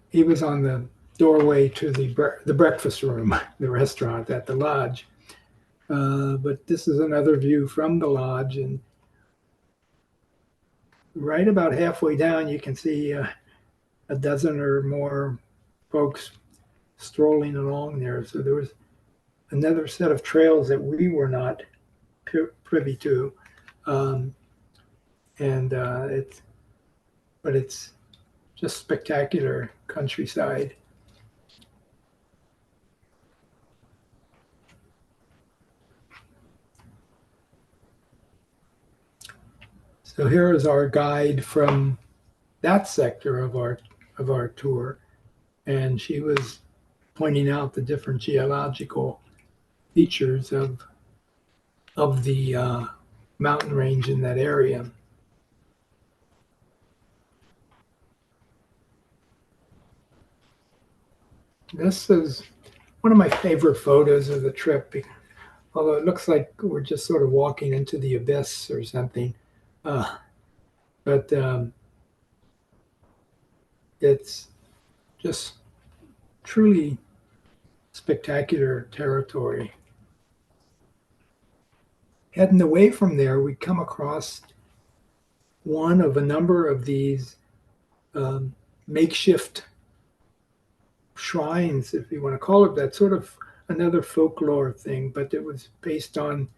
He was on the doorway to the breakfast room, the restaurant at the lodge. But this is another view from the lodge, and right about halfway down, you can see a dozen or more folks strolling along there. So there was another set of trails that we were not privy to, but it's just spectacular countryside. So here is our guide from that sector of our tour, and she was pointing out the different geological features of the mountain range in that area. This is one of my favorite photos of the trip, although it looks like we're just sort of walking into the abyss or something. But it's just truly spectacular territory. Heading away from there, we come across one of a number of these makeshift shrines, if you want to call it that, sort of another folklore thing, but it was based on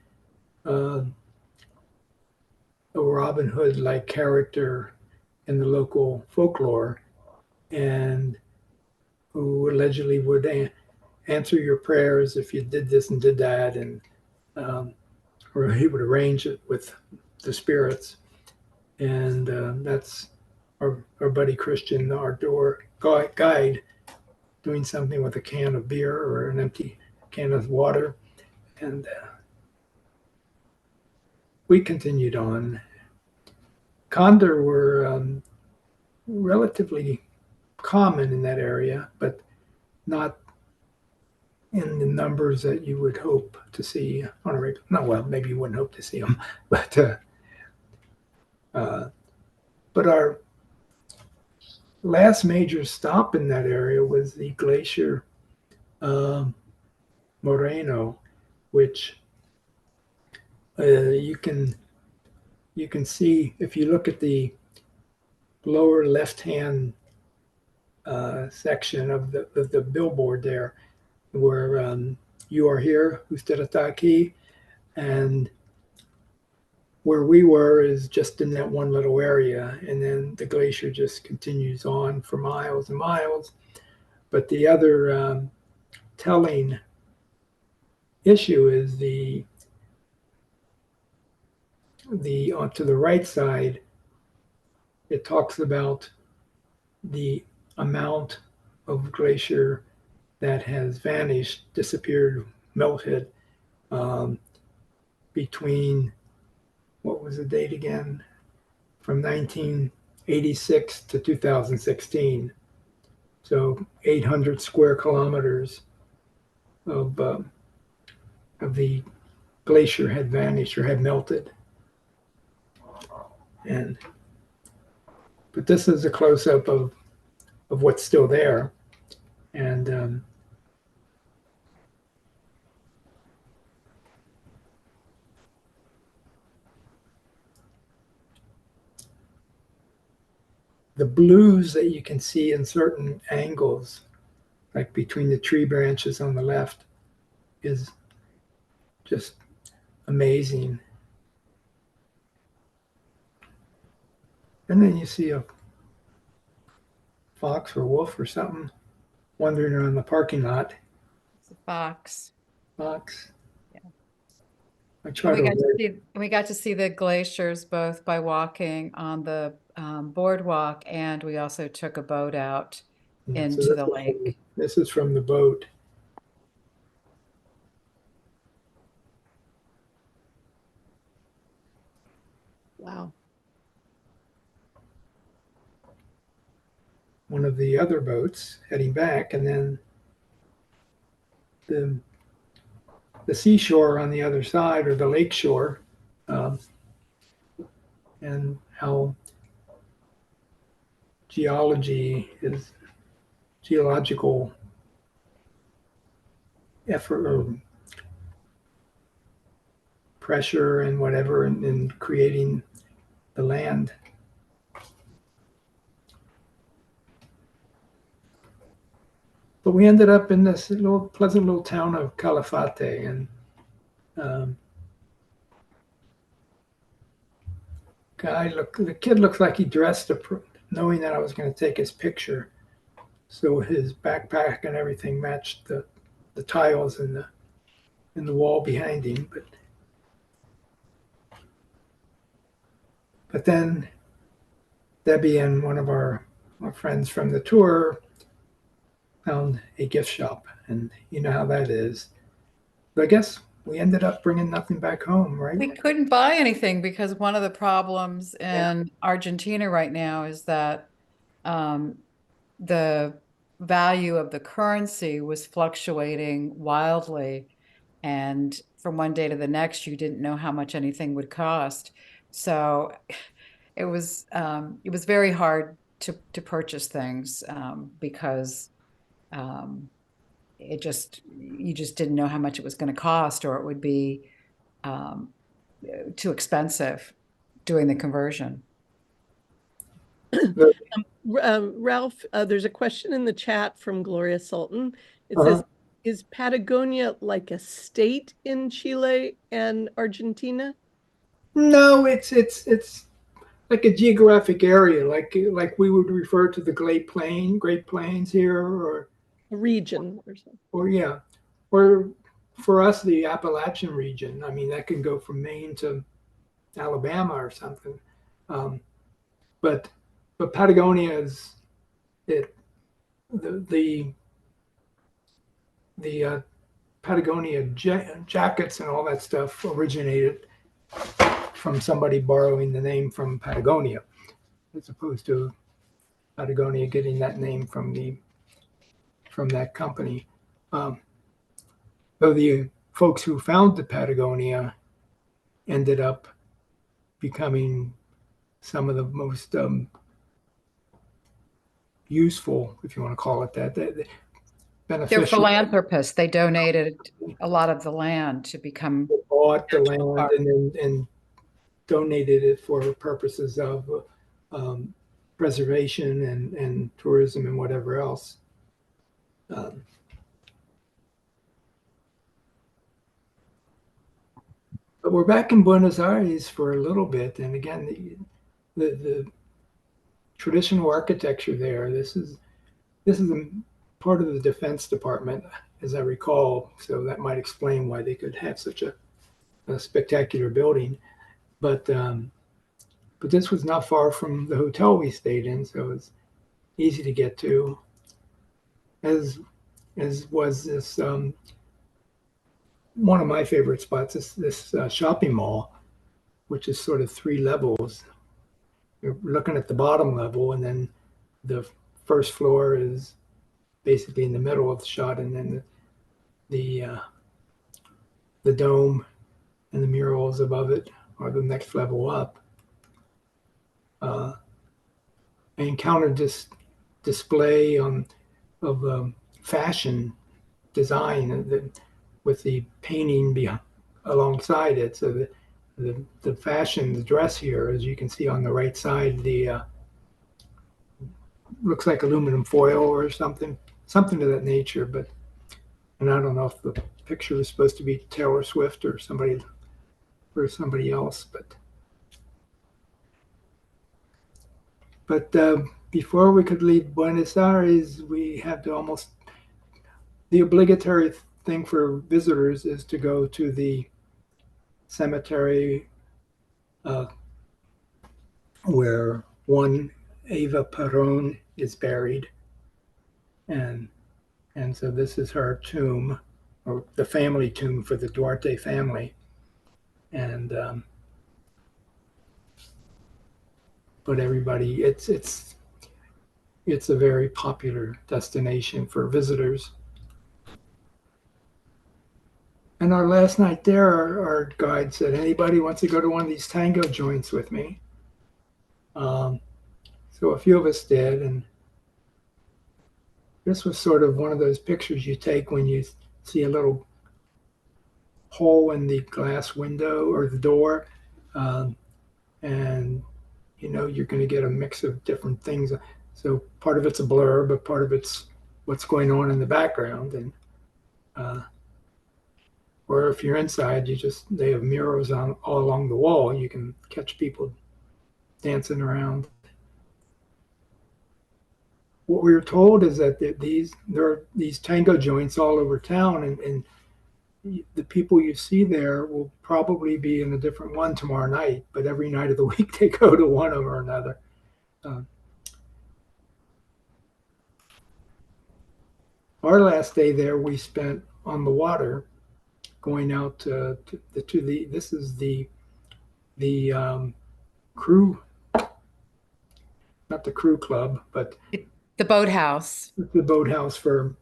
a Robin Hood-like character in the local folklore, and who allegedly would answer your prayers if you did this and did that, and or he would arrange it with the spirits. And that's our buddy Christian, our door guide, doing something with a can of beer or an empty can of water. And we continued on. Condor were relatively common in that area, but not in the numbers that you would hope to see on a regular. No, well, maybe you wouldn't hope to see them, but our last major stop in that area was the glacier Moreno, which you can see if you look at the lower left-hand section of the billboard there, where you are here, usted hasta aquí, and where we were is just in that one little area, and then the glacier just continues on for miles and miles. But the other telling issue is the to the right side, it talks about the amount of glacier that has vanished, disappeared, melted, um, between, what was the date again? From 1986 to 2016. So 800 square kilometers of the glacier had vanished or had melted. But this is a close-up of what's still there. And the blues that you can see in certain angles, like between the tree branches on the left, is just amazing. And then you see a fox or wolf or something wandering around the parking lot. It's a fox. Fox. Yeah. I try And to we got to see the glaciers both by walking on the boardwalk, and we also took a boat out yeah, so into the lake. this is from the boat. Wow. One of the other boats heading back, and then the seashore on the other side, or the lake shore, and how geological effort or pressure and whatever in creating the land. But we ended up in this pleasant little town of Calafate, and the kid looks like he dressed knowing that I was going to take his picture. So his backpack and everything matched the tiles in the wall behind him. But then Debbie and one of our friends from the tour found a gift shop, and you know how that is. But I guess we ended up bringing nothing back home, right? We couldn't buy anything because one of the problems in Argentina right now is that the value of the currency was fluctuating wildly. And from one day to the next, you didn't know how much anything would cost. So it was very hard to purchase things because you just didn't know how much it was going to cost, or it would be too expensive doing the conversion. Ralph, there's a question in the chat from Gloria Sultan. It Uh-huh. says, is Patagonia like a state in Chile and Argentina? No, it's like a geographic area, like we would refer to the Great Plains here, or A region or something? yeah, or for us the Appalachian region. I mean, that can go from Maine to Alabama or something. But Patagonia is the Patagonia jackets and all that stuff originated from somebody borrowing the name from Patagonia, as opposed to Patagonia getting that name from that company. Though the folks who founded Patagonia ended up becoming some of the most useful, if you want to call it that, They're beneficial. philanthropists. They donated a lot of the land to become Bought the national land park. and donated it for purposes of preservation and tourism and whatever else. But we're back in Buenos Aires for a little bit, and again, the traditional architecture there. This is a part of the Defense Department, as I recall. So that might explain why they could have such a spectacular building. But this was not far from the hotel we stayed in, so it's easy to get to. As was this one of my favorite spots is this shopping mall, which is sort of 3 levels. You're looking at the bottom level, and then the first floor is basically in the middle of the shot, and then the dome and the murals above it are the next level up. I encountered this display of fashion design with the painting alongside it. So the fashion, the dress here, as you can see on the right side, the looks like aluminum foil or something to that nature. And I don't know if the picture is supposed to be Taylor Swift or somebody else, but before we could leave Buenos Aires, we had to the obligatory thing for visitors is to go to the cemetery where one Eva Perón is buried, and so this is her tomb, or the family tomb for the Duarte family, and but everybody, it's a very popular destination for visitors. And our last night there, our guide said, anybody wants to go to one of these tango joints with me? So a few of us did, and this was sort of one of those pictures you take when you see a little hole in the glass window or the door, and you know you're going to get a mix of different things. So part of it's a blur, but part of it's what's going on in the background, and or if you're inside, they have murals all along the wall. You can catch people dancing around. What we were told is that there are these tango joints all over town, and the people you see there will probably be in a different one tomorrow night, but every night of the week they go to one of or another. Our last day there we spent on the water, going out to this is the crew, not the crew club, but The boathouse. the boathouse for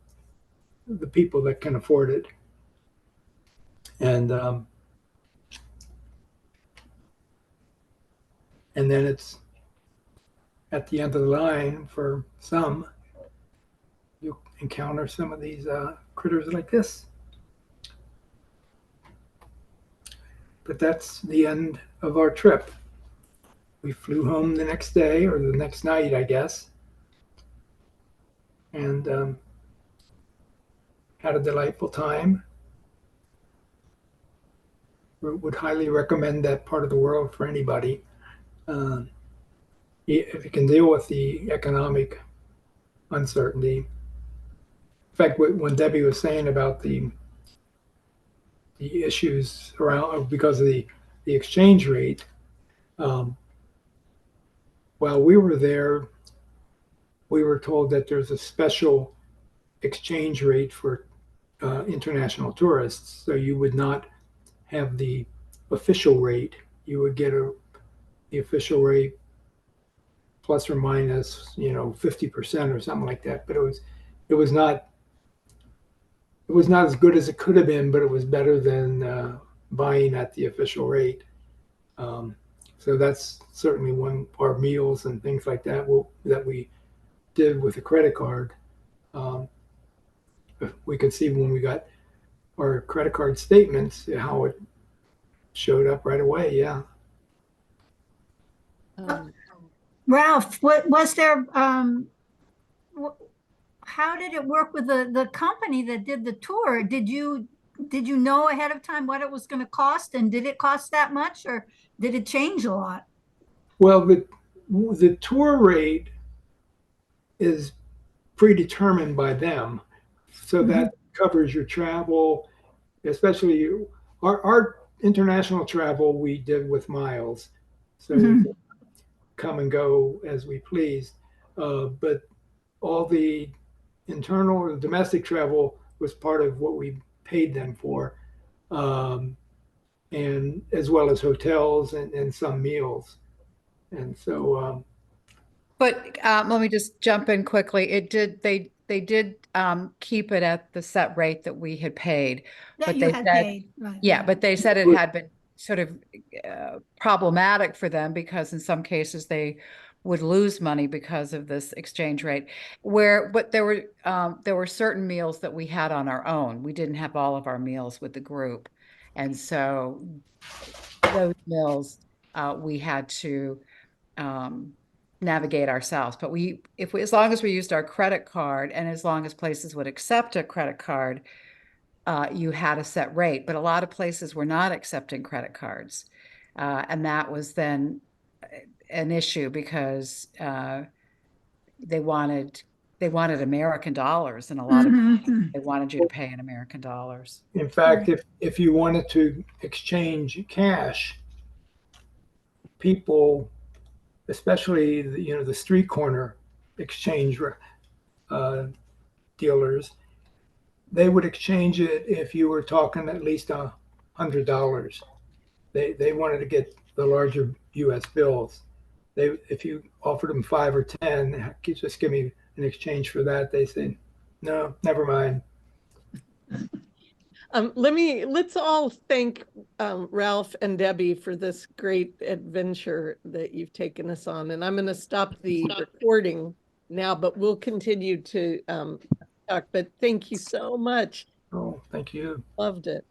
the people that can afford it. And then it's at the end of the line for some. You'll encounter some of these critters like this. But that's the end of our trip. We flew home the next day, or the next night, I guess, and had a delightful time. Would highly recommend that part of the world for anybody. If you can deal with the economic uncertainty. In fact, when Debbie was saying about the issues around because of the exchange rate, while we were there, we were told that there's a special exchange rate for international tourists. So you would not have the official rate. You would get the official rate plus or minus, 50% or something like that. But it was not as good as it could have been, but it was better than buying at the official rate. So that's certainly one, our meals and things like that that we did with a credit card. We could see when we got our credit card statements how it showed up right away. Yeah. Ralph, what was there, how did it work with the company that did the tour? Did you know ahead of time what it was going to cost, and did it cost that much, or did it change a lot? Well, the tour rate is predetermined by them, so that covers your travel, especially our international travel we did with miles, so we could come and go as we pleased. But all the internal or domestic travel was part of what we paid them for. and as well as hotels and some meals. And so, But let me just jump in quickly. They did keep it at the set rate that we had paid. That But you they had said, paid, right? yeah, but they said it had been sort of problematic for them because in some cases they would lose money because of this exchange rate. But there were certain meals that we had on our own. We didn't have all of our meals with the group, and so those meals we had to navigate ourselves. But as long as we used our credit card and as long as places would accept a credit card, you had a set rate. But a lot of places were not accepting credit cards. And that was then an issue because they wanted American dollars, and a lot of Mhm. they wanted you to pay in American dollars. in fact, if you wanted to exchange cash, people, especially the street corner exchange dealers, they would exchange it if you were talking at least $100. They wanted to get the larger U.S. bills. If you offered them 5 or 10, just give me an exchange for that, they said, no, never mind. Let's all thank Ralph and Debbie for this great adventure that you've taken us on. And I'm going to stop the recording now, but we'll continue to talk. But thank you so much. Oh, thank you. Loved it.